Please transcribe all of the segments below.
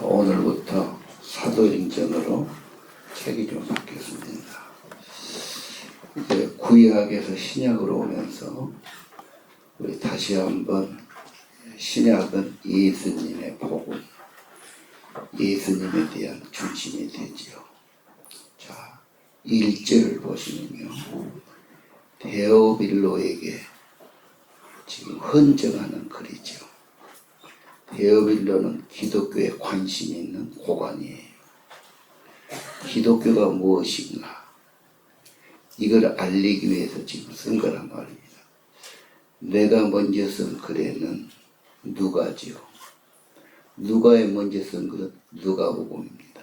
오늘부터 사도행전으로 책이 좀 바뀌었습니다. 이제 구약에서 신약으로 오면서 우리 다시 한번 신약은 예수님의 복음, 예수님에 대한 중심이 되지요. 자, 1절을 보시면요. 데오빌로에게 지금 헌정하는 글이죠. 데오빌로는 기독교에 관심이 있는 고관이에요. 기독교가 무엇인가? 이걸 알리기 위해서 지금 쓴 거란 말입니다. 내가 먼저 쓴 글에는 누가지요. 누가에 먼저 쓴 글은 누가복음입니다.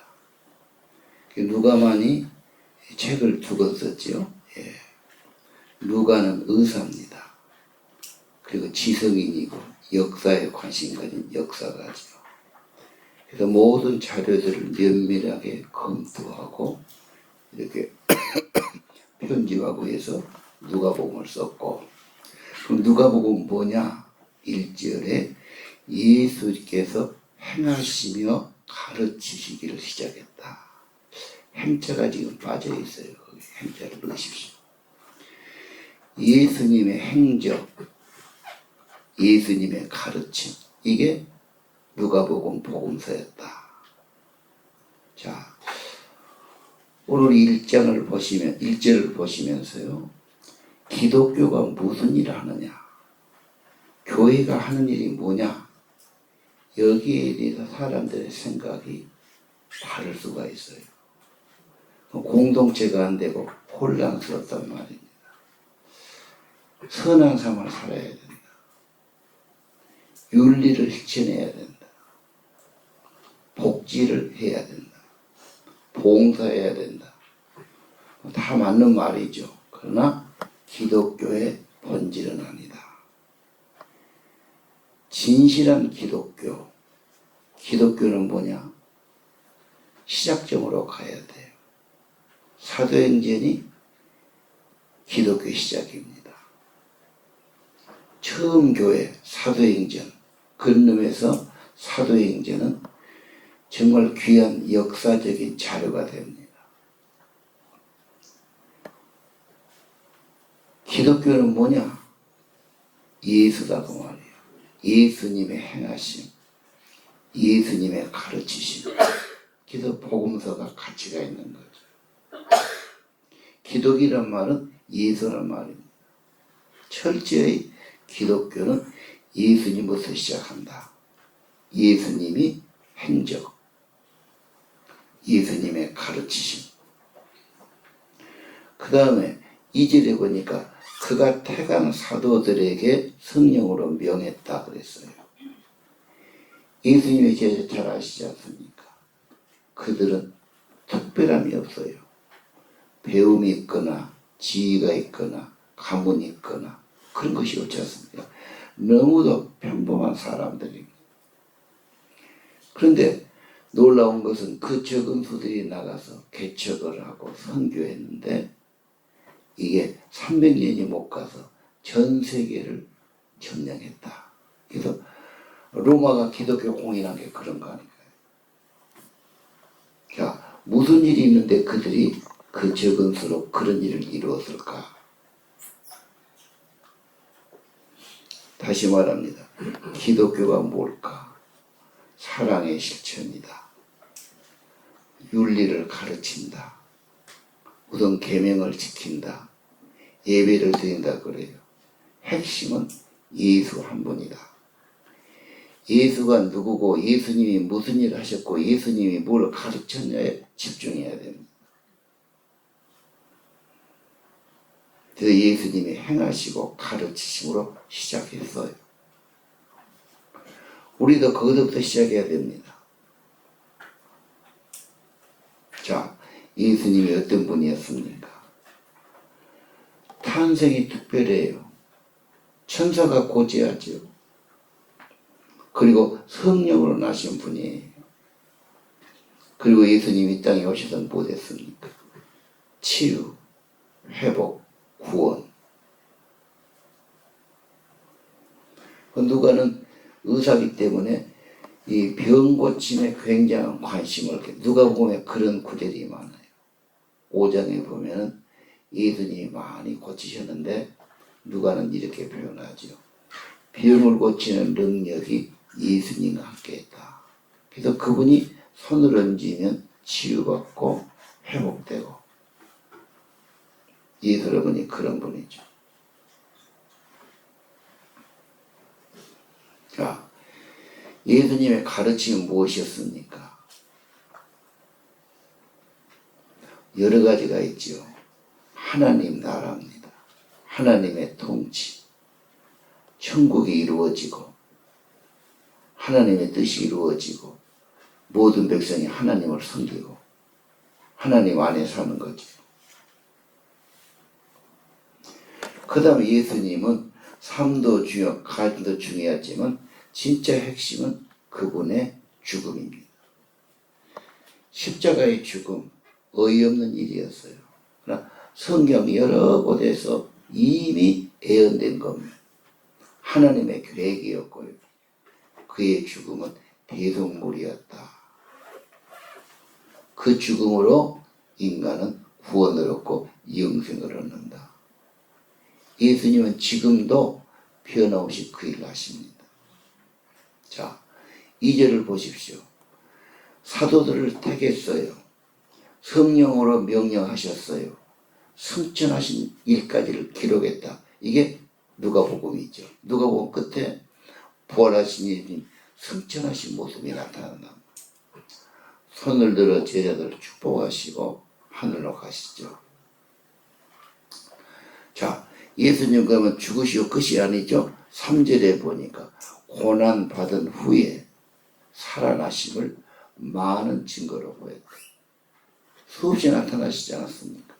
누가만이 책을 두 권 썼죠. 예. 누가는 의사입니다. 그리고 지성인이고 역사에 관심 가진 역사가죠. 그래서 모든 자료들을 면밀하게 검토하고 이렇게 편집하고 해서 누가복음을 썼고, 그럼 누가복음은 뭐냐? 1절에 예수께서 행하시며 가르치시기를 시작했다. 행자가 지금 빠져 있어요. 거기 행자를 넣으십시오. 예수님의 행적, 예수님의 가르침, 이게 누가복음 복음서였다. 자, 오늘 1장을 보시면 1절을 보시면서요. 기독교가 무슨 일을 하느냐? 교회가 하는 일이 뭐냐? 여기에 대해서 사람들의 생각이 다를 수가 있어요. 공동체가 안 되고 혼란스럽단 말입니다. 선한 삶을 살아야 된다. 윤리를 실천해야 된다. 복지를 해야 된다. 봉사해야 된다. 다 맞는 말이죠. 그러나 기독교의 본질은 아니다. 진실한 기독교. 기독교는 뭐냐? 시작점으로 가야 돼요. 사도행전이 기독교의 시작입니다. 처음 교회 사도행전, 근름에서 사도행전은 정말 귀한 역사적인 자료가 됩니다. 기독교는 뭐냐? 예수다 그 말이에요. 예수님의 행하심, 예수님의 가르치심. 그래서 복음서가 가치가 있는 거죠. 기독이란 말은 예수란 말입니다. 철저히 기독교는 예수님부터 시작한다. 예수님이 행적, 예수님의 가르치심. 그 다음에 2절에 보니까 그가 택한 사도들에게 성령으로 명했다 그랬어요. 예수님의 제자 잘 아시지 않습니까? 그들은 특별함이 없어요. 배움이 있거나 지위가 있거나 가문이 있거나 그런 것이 없지 않습니까? 너무도 평범한 사람들입니다. 그런데 놀라운 것은 그 적은 수들이 나가서 개척을 하고 선교했는데 이게 300년이 못 가서 전 세계를 점령했다. 그래서 로마가 기독교 공인한 게 그런 거 아닐까요? 자, 무슨 일이 있는데 그들이 그 적은 수로 그런 일을 이루었을까? 다시 말합니다. 기독교가 뭘까? 사랑의 실천이다. 윤리를 가르친다. 우선 계명을 지킨다. 예배를 드린다 그래요. 핵심은 예수 한 분이다. 예수가 누구고 예수님이 무슨 일을 하셨고 예수님이 뭘 가르쳤냐에 집중해야 됩니다. 그래서 예수님이 행하시고 가르치심으로 시작했어요. 우리도 거기서부터 시작해야 됩니다. 자, 예수님이 어떤 분이었습니까? 탄생이 특별해요. 천사가 고지하죠. 그리고 성령으로 나신 분이에요. 그리고 예수님이 이 땅에 오셔서 뭐 됐습니까? 치유, 회복, 구원. 누가는 의사이기 때문에 이 병 고침에 굉장한 관심을 갖게. 누가 보면 그런 구절이 많아요. 5장에 보면은 예수님이 많이 고치셨는데 누가는 이렇게 표현하죠. 병을 고치는 능력이 예수님과 함께했다. 그래서 그분이 손을 얹으면 치유받고 회복되고, 예수 여러분이 그런 분이죠. 자, 예수님의 가르침이 무엇이었습니까? 여러 가지가 있죠. 하나님 나라입니다. 하나님의 통치, 천국이 이루어지고 하나님의 뜻이 이루어지고 모든 백성이 하나님을 섬기고 하나님 안에 사는 거죠. 그 다음에 예수님은 삶도 중요, 가짐도 중요하지만 진짜 핵심은 그분의 죽음입니다. 십자가의 죽음, 어이없는 일이었어요. 그러나 성경 여러 곳에서 이미 예언된 겁니다. 하나님의 계획이었고요. 그의 죽음은 대속물이었다. 그 죽음으로 인간은 구원을 얻고 영생을 얻는다. 예수님은 지금도 변함없이 그 일을 하십니다. 자, 2절을 보십시오. 사도들을 택했어요. 성령으로 명령하셨어요. 승천하신 일까지를 기록했다. 이게 누가복음이죠. 누가복음 끝에 부활하신 예수님 승천하신 모습이 나타난다. 손을 들어 제자들을 축복하시고 하늘로 가시죠. 자, 예수님 그러면 죽으시고 끝이 아니죠. 3절에 보니까 고난 받은 후에 살아나심을 많은 증거로 보였다. 수없이 나타나시지 않았습니까?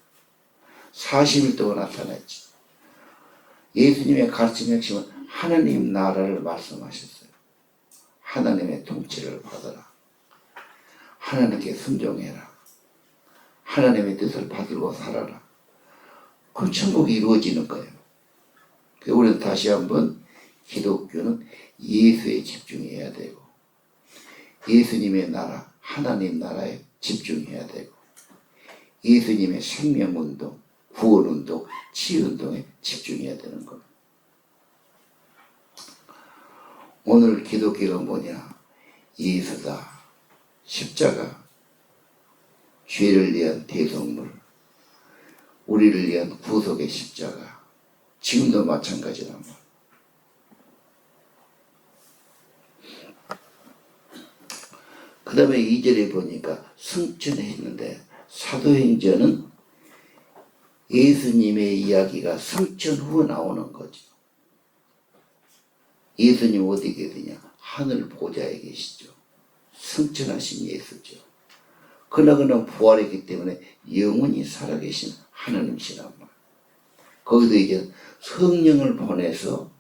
40일 동안 나타났죠. 예수님의 가르침의 핵심은 하나님 나라를 말씀하셨어요. 하나님의 통치를 받아라. 하나님께 순종해라. 하나님의 뜻을 받들고 살아라. 그럼 천국이 이루어지는 거예요. 그래서 우리는 다시 한번 기독교는 예수에 집중해야 되고 예수님의 나라, 하나님 나라에 집중해야 되고 예수님의 생명운동, 구원운동, 치유운동에 집중해야 되는 겁니다. 오늘 기독교가 뭐냐? 예수다. 십자가. 죄를 위한 대속물. 우리를 위한 구속의 십자가. 지금도 마찬가지란 말이에요. 그 다음에 2절에 보니까 승천했는데 사도행전은 예수님의 이야기가 승천 후 나오는 거죠. 예수님 어디 계시냐? 하늘 보좌에 계시죠. 승천하신 예수죠. 그러나 그는 부활했기 때문에 영원히 살아계신 하나님이시란 말이에요. 거기도 이제 성령을 보내서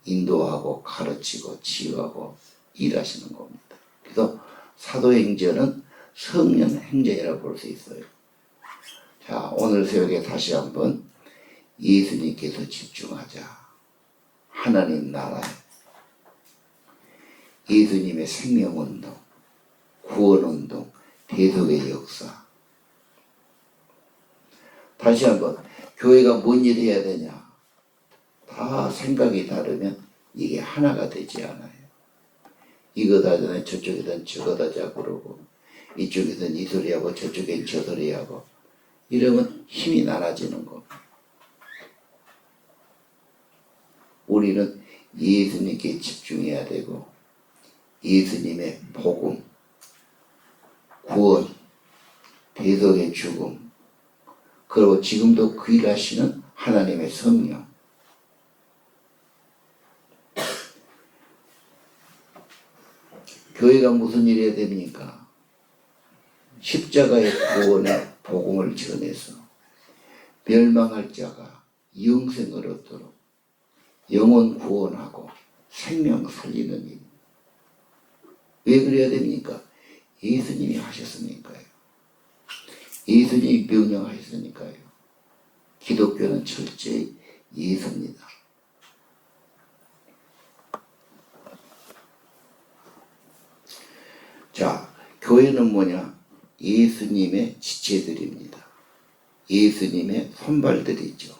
인도하고 가르치고 치유하고 일하시는 겁니다. 그래서 사도행전은 성령 행전이라고 볼 수 있어요. 자, 오늘 새벽에 다시 한번 예수님께서 집중하자. 하나님 나라에 예수님의 생명운동, 구원운동, 대속의 역사. 다시 한번 교회가 뭔 일을 해야 되냐? 다 생각이 다르면 이게 하나가 되지 않아요. 이거 다잖아요. 저쪽에선 저거 다자 그러고 이쪽에선 이 소리하고 저쪽엔 저 소리하고 이러면 힘이 나눠지는 겁니다. 우리는 예수님께 집중해야 되고 예수님의 복음, 구원, 대속의 죽음, 그리고 지금도 그 일하시는 하나님의 성령. 교회가 무슨 일 해야 됩니까? 십자가의 구원의 복음을 전해서 멸망할 자가 영생을 얻도록 영혼 구원하고 생명 살리는 일. 왜 그래야 됩니까? 예수님이 하셨으니까요. 예수님이 명령하셨으니까요. 기독교는 철저히 예수입니다. 자, 교회는 뭐냐? 예수님의 지체들입니다. 예수님의 손발들이죠.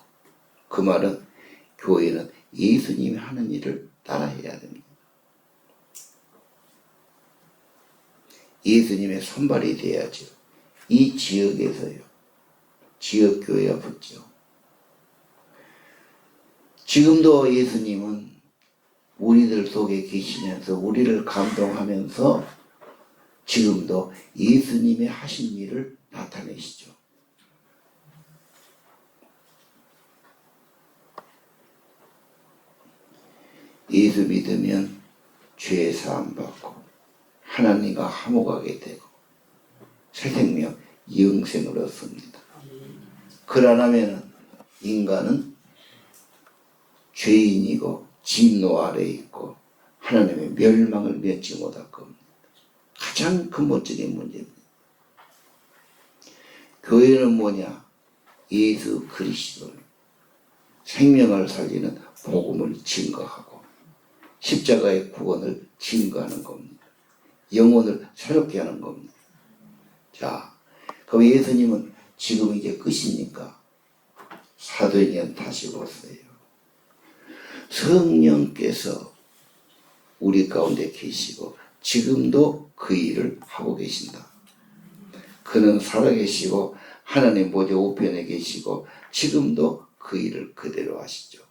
그 말은 교회는 예수님이 하는 일을 따라해야 됩니다. 예수님의 손발이 돼야죠. 이 지역에서요. 지역교회가 붙죠. 지금도 예수님은 우리들 속에 계시면서 우리를 감동하면서 지금도 예수님의 하신 일을 나타내시죠. 예수 믿으면 죄 사함 받고 하나님과 화목하게 되고 새 생명 영생을 얻습니다. 그러나면 인간은 죄인이고 진노 아래에 있고 하나님의 멸망을 면치 못할 겁니다. 가장 근본적인 문제입니다. 교회는 뭐냐? 예수 그리스도를 생명을 살리는 복음을 증거하고 십자가의 구원을 증거하는 겁니다. 영혼을 새롭게 하는 겁니다. 자, 그럼 예수님은 지금 이제 끝입니까? 사도행전 다시 보세요. 성령께서 우리 가운데 계시고 지금도 그 일을 하고 계신다. 그는 살아계시고 하나님 보좌 우편에 계시고 지금도 그 일을 그대로 하시죠.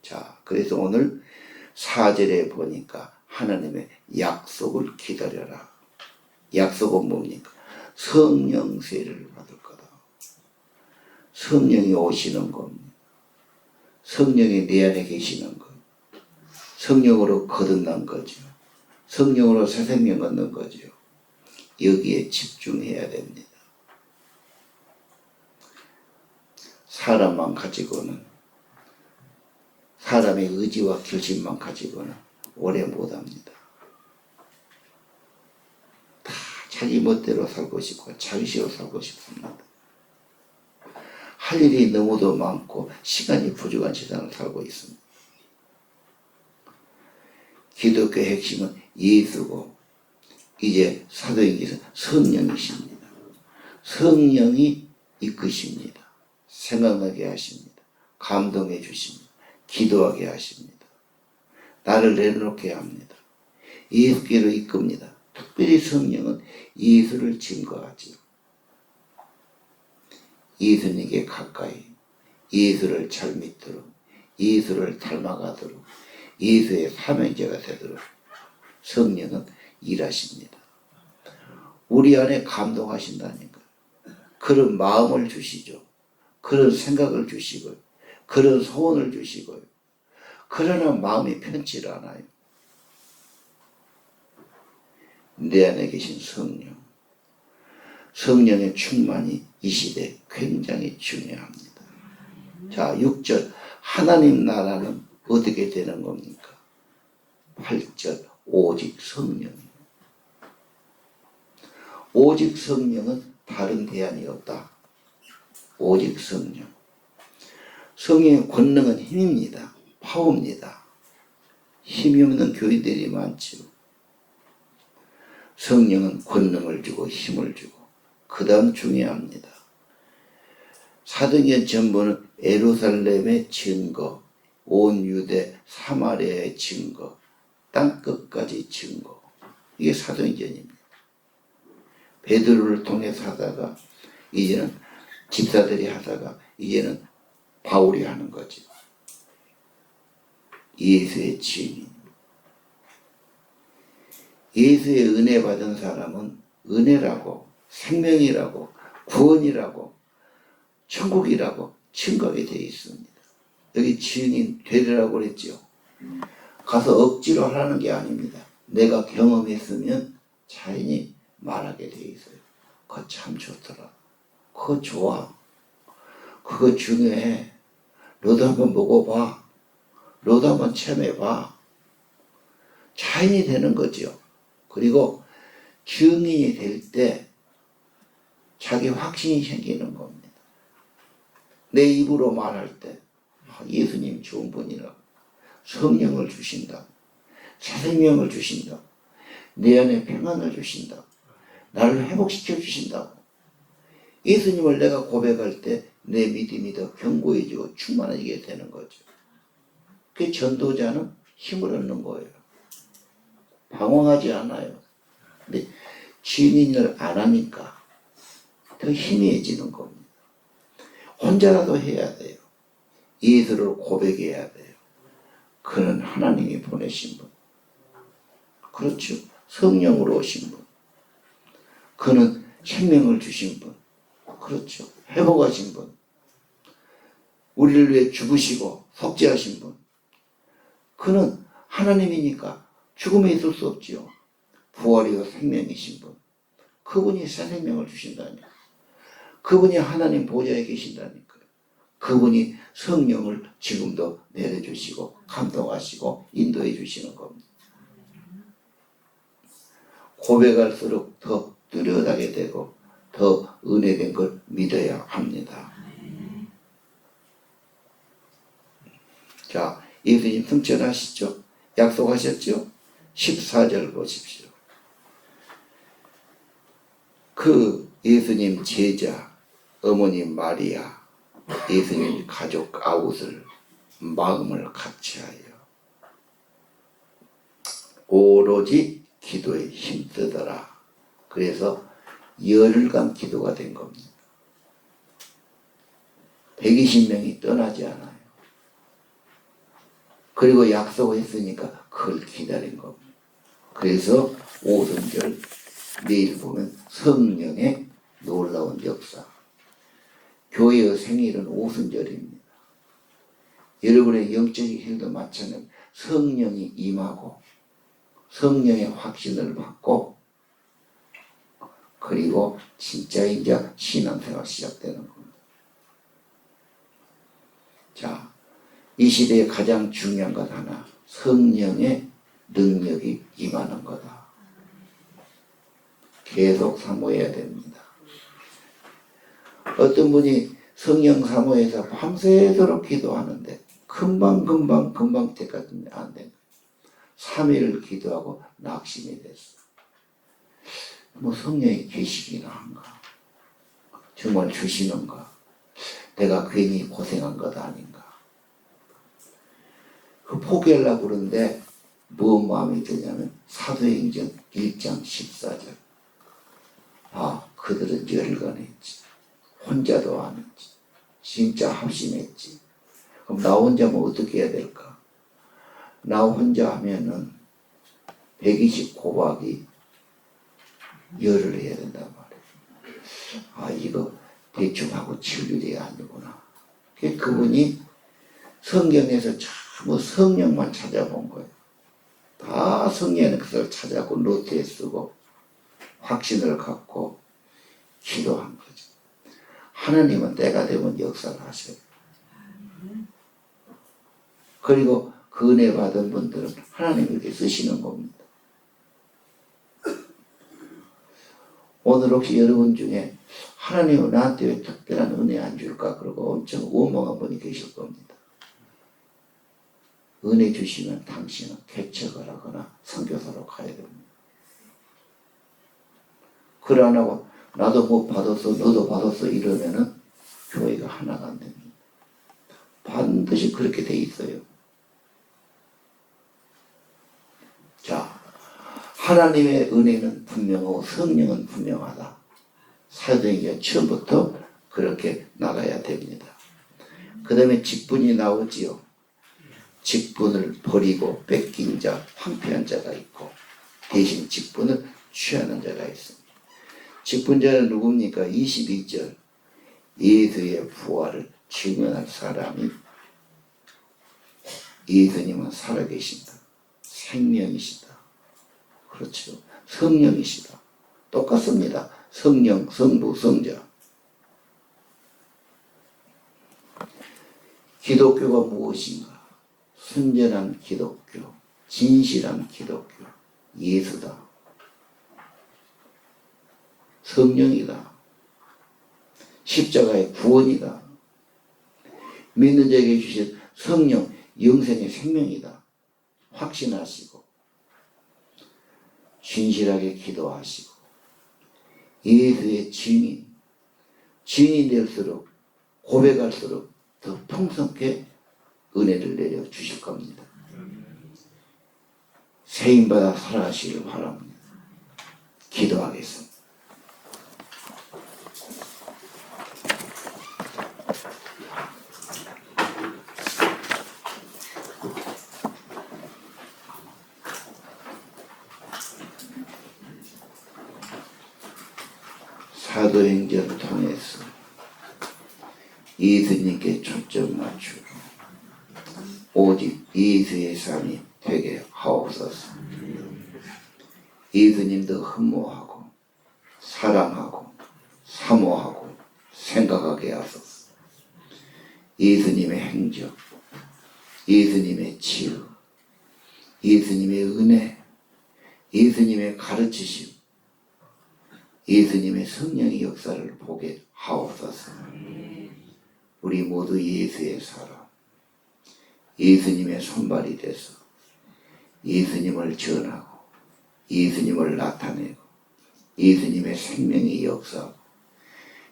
자, 그래서 오늘 4절에 보니까 하나님의 약속을 기다려라. 약속은 뭡니까? 성령 세례를 받을 거다. 성령이 오시는 겁니다. 성령이 내 안에 계시는 것. 성령으로 거듭난 거죠. 성령으로 새 생명 얻는 거죠. 여기에 집중해야 됩니다. 사람만 가지고는, 사람의 의지와 결심만 가지고는 오래 못합니다. 다 자기 멋대로 살고 싶고 자기식으로 살고 싶습니다. 할 일이 너무도 많고 시간이 부족한 세상을 살고 있습니다. 기독교 핵심은 예수고 이제 사도행전에서 성령이십니다. 성령이 이끄십니다. 생각나게 하십니다. 감동해 주십니다. 기도하게 하십니다. 나를 내놓게 합니다. 예수께로 이끕니다. 특별히 성령은 예수를 증거하지요. 예수님께 가까이, 예수를 잘 믿도록, 예수를 닮아가도록, 예수의 사명자가 되도록 성령은 일하십니다. 우리 안에 감동하신다니까. 그런 마음을 주시죠. 그런 생각을 주시고요. 그런 소원을 주시고요. 그러나 마음이 편치를 않아요. 내 안에 계신 성령. 성령의 충만이 이 시대에 굉장히 중요합니다. 자, 6절. 하나님 나라는 어떻게 되는 겁니까? 8절. 오직 성령. 오직 성령은 다른 대안이 없다. 오직 성령. 성령의 권능은 힘입니다. 파워입니다. 힘이 없는 교인들이 많죠. 성령은 권능을 주고 힘을 주고 그 다음 중요합니다. 사도행전 전부는 예루살렘의 증거, 온 유대 사마리아의 증거, 땅끝까지 증거. 이게 사도행전입니다. 베드로를 통해서 하다가 이제는 집사들이 하다가 이제는 바울이 하는 거죠. 예수의 증인. 예수의 은혜 받은 사람은 은혜라고 생명이라고 구원이라고 천국이라고 증거하게 되어 있습니다. 여기 증인 되리라고 그랬죠. 가서 억지로 하라는 게 아닙니다. 내가 경험했으면 자연히 말하게 되어 있어요. 그거 참 좋더라. 그거 좋아. 그거 중요해. 너도 한번 먹어봐. 너도 한번 체험해봐. 자연이 되는 거죠. 그리고 증인이 될 때 자기 확신이 생기는 겁니다. 내 입으로 말할 때 예수님 좋은 분이라고 성령을 주신다. 새 생명을 주신다. 내 안에 평안을 주신다. 나를 회복시켜 주신다고. 예수님을 내가 고백할 때 내 믿음이 더 견고해지고 충만해지게 되는 거죠. 그 전도자는 힘을 얻는 거예요. 방황하지 않아요. 근데 증인을 안 하니까 더 희미해지는 겁니다. 혼자라도 해야 돼요. 예수를 고백해야 돼요. 그는 하나님이 보내신 분. 그렇죠. 성령으로 오신 분. 그는 생명을 주신 분. 그렇죠. 회복하신 분. 우리를 위해 죽으시고 속죄하신 분. 그는 하나님이니까 죽음에 있을 수 없지요. 부활이요 생명이신 분. 그분이 새 생명을 주신다니. 그분이 하나님 보좌에 계신다니까요. 그분이 성령을 지금도 내려주시고 감동하시고 인도해 주시는 겁니다. 고백할수록 더 뚜렷하게 되고 더 은혜된 걸 믿어야 합니다. 자, 예수님 승천하시죠? 약속하셨죠? 14절 보십시오. 그 예수님 제자 어머니 마리아 예수님 가족 아웃을 마음을 같이하여 오로지 기도에 힘쓰더라. 그래서 열흘간 기도가 된 겁니다. 120명이 떠나지 않아요. 그리고 약속을 했으니까 그걸 기다린 겁니다. 그래서 오순절 내일 보면 성령의 놀라운 역사. 교회의 생일은 오순절입니다. 여러분의 영적인 일도 마찬가지로 성령이 임하고 성령의 확신을 받고 그리고 진짜 이제 신앙생활 시작되는 겁니다. 자, 이 시대에 가장 중요한 것 하나, 성령의 능력이 임하는 거다. 계속 사모해야 됩니다. 어떤 분이 성령 사모해서 밤새도록 기도하는데 금방 때까지 안 된 거예요. 3일을 기도하고 낙심이 됐어. 뭐 성령이 계시기나 한가? 정말 주시는가? 내가 괜히 고생한 것 아닌가? 그 포기하려고 그러는데 뭐 마음이 드냐면 사도행전 1장 14절. 아, 그들은 열간 했지. 혼자도 안 했지. 진짜 합심했지. 그럼 나 혼자면 어떻게 해야 될까? 나 혼자 하면은 120 곱하기 열을 해야 된단 말이에요. 아, 이거 대충 하고 칠 일이 아니구나. 그분이 성경에서 전부 성령만 찾아본 거예요. 다 성령의 것을 찾아고 노트에 쓰고 확신을 갖고 기도한 거죠. 하나님은 때가 되면 역사를 하셔요. 그리고 그 은혜 받은 분들은 하나님이 이렇게 쓰시는 겁니다. 오늘 혹시 여러분 중에 하나님은 나한테 왜 특별한 은혜 안 줄까? 그러고 엄청 원망한 분이 계실 겁니다. 은혜 주시면 당신은 개척을 하거나 선교사로 가야 됩니다. 그래 안 하고 나도 못 받았어 너도 받았어 이러면은 교회가 하나가 안 됩니다. 반드시 그렇게 돼 있어요. 자, 하나님의 은혜는 분명하고 성령은 분명하다. 사도행전 처음부터 그렇게 나가야 됩니다. 그 다음에 직분이 나오지요. 직분을 버리고 뺏긴 자, 황폐한 자가 있고 대신 직분을 취하는 자가 있습니다. 직분자는 누굽니까? 22절. 예수의 부활을 증언할 사람이 예수님은 살아계신다. 생명이시다. 그렇죠. 성령이시다. 똑같습니다. 성령, 성부, 성자. 기독교가 무엇인가? 순전한 기독교, 진실한 기독교, 예수다. 성령이다. 십자가의 구원이다. 믿는 자에게 주신 성령, 영생의 생명이다. 확신하시고 진실하게 기도하시고 예수의 증인 될수록 고백할수록 더 풍성하게 은혜를 내려 주실 겁니다. 세임받아 살아가시길 바랍니다. 기도하겠습니다. 사도행전을 통해서 예수님께 초점 맞추고 오직 예수의 삶이 되게 하옵소서. 예수님도 흠모하고 사랑하고 사모하고 생각하게 하소서. 예수님의 행적, 예수님의 치유, 예수님의 은혜, 예수님의 가르치심, 예수님의 성령의 역사를 보게 하옵소서. 우리 모두 예수의 사람, 예수님의 손발이 돼서 예수님을 전하고 예수님을 나타내고 예수님의 생명의 역사하고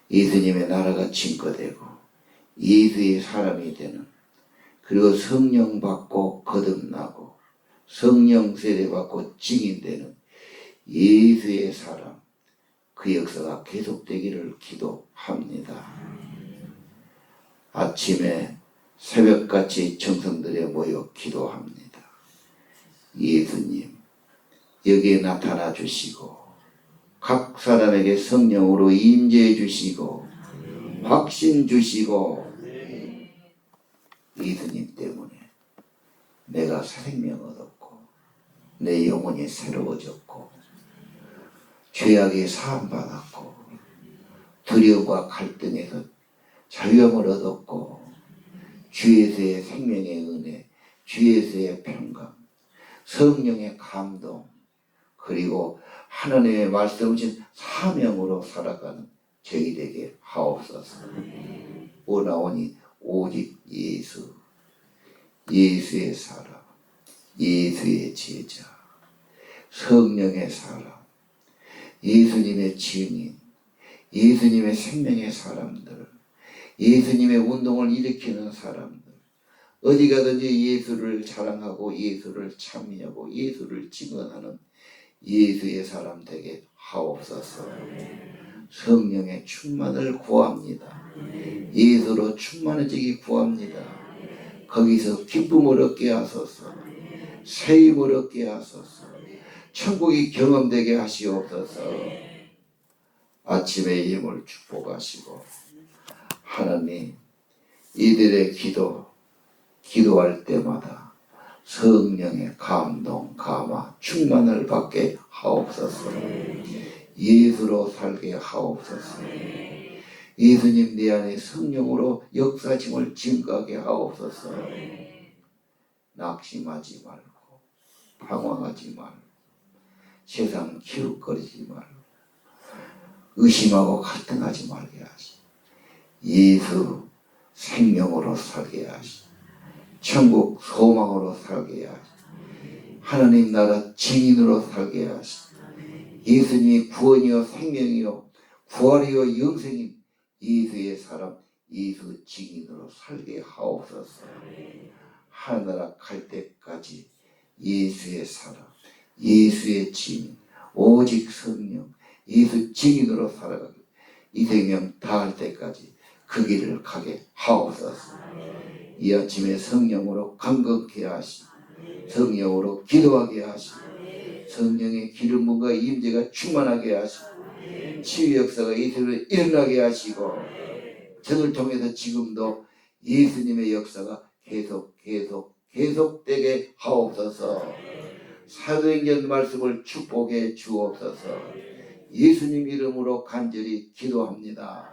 예수님의 나라가 증거되고 예수의 사람이 되는, 그리고 성령 받고 거듭나고 성령 세례 받고 증인되는 예수의 사람, 그 역사가 계속되기를 기도합니다. 아침에 새벽같이 정성들에 모여 기도합니다. 예수님, 여기에 나타나 주시고 각 사람에게 성령으로 임재해 주시고 확신 주시고, 예수님 때문에 내가 생명 얻었고 내 영혼이 새로워졌고 죄악에 사함받았고 두려움과 갈등에서 자유함을 얻었고 주에서의 생명의 은혜, 주에서의 평강, 성령의 감동, 그리고 하나님의 말씀을 진 사명으로 살아가는 저희 되게 하옵소서. 오나오니 오직 예수, 예수의 사람, 예수의 제자, 성령의 사람, 예수님의 증인, 예수님의 생명의 사람들, 예수님의 운동을 일으키는 사람들, 어디 가든지 예수를 자랑하고 예수를 찬미하고 예수를 증언하는 예수의 사람 되게 하옵소서. 성령의 충만을 구합니다. 예수로 충만해지기 구합니다. 거기서 기쁨을 얻게 하소서. 세임을 얻게 하소서. 천국이 경험되게 하시옵소서. 아침의 힘을 축복하시고, 하나님, 이들의 기도할 때마다 성령의 감동, 감화, 충만을 받게 하옵소서. 예수로 살게 하옵소서. 예수님 내 안에 성령으로 역사심을 증거하게 하옵소서. 낙심하지 말고 방황하지 말고 세상 기웃거리지 말고 의심하고 갈등하지 말게 하시. 예수 생명으로 살게 하시. 천국 소망으로 살게 하시. 하나님 나라 증인으로 살게 하시. 예수님이 구원이요 생명이요 부활이요 영생인 예수의 사람, 예수 증인으로 살게 하옵소서. 하늘나라 갈 때까지 예수의 사람, 예수의 증인, 오직 성령, 예수 증인으로 살아가고 이 생명 다할 때까지 그 길을 가게 하옵소서. 이 아침에 성령으로 강건케 하시고 성령으로 기도하게 하시고 성령의 기름과 임재가 충만하게 하시고 치유 역사가 예수를 일어나게 하시고 저를 통해서 지금도 예수님의 역사가 계속되게 하옵소서. 사도행전 말씀을 축복해 주옵소서. 예수님 이름으로 간절히 기도합니다.